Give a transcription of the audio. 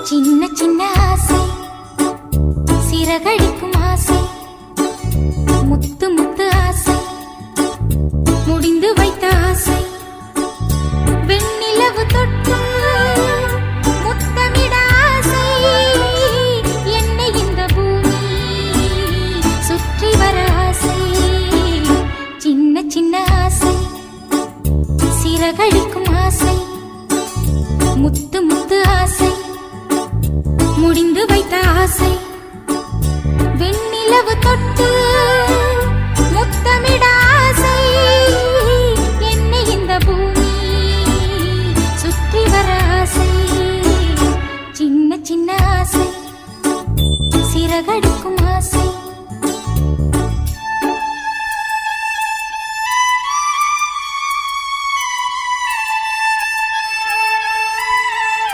சின்ன சின்ன ஆசை, சிறகடிக்கும் ஆசை, முத்து முத்து ஆசை, முடிந்து வைத்த ஆசை, வெண்ணிலவு தொட்டு முத்தமிட ஆசை, என்னை இந்த பூமி சுற்றி வர ஆசை. சின்ன சின்ன ஆசை, சிறகடிக்கும் ஆசை, முத்து முத்து ஆசை, முடிந்து வைத்த ஆசை.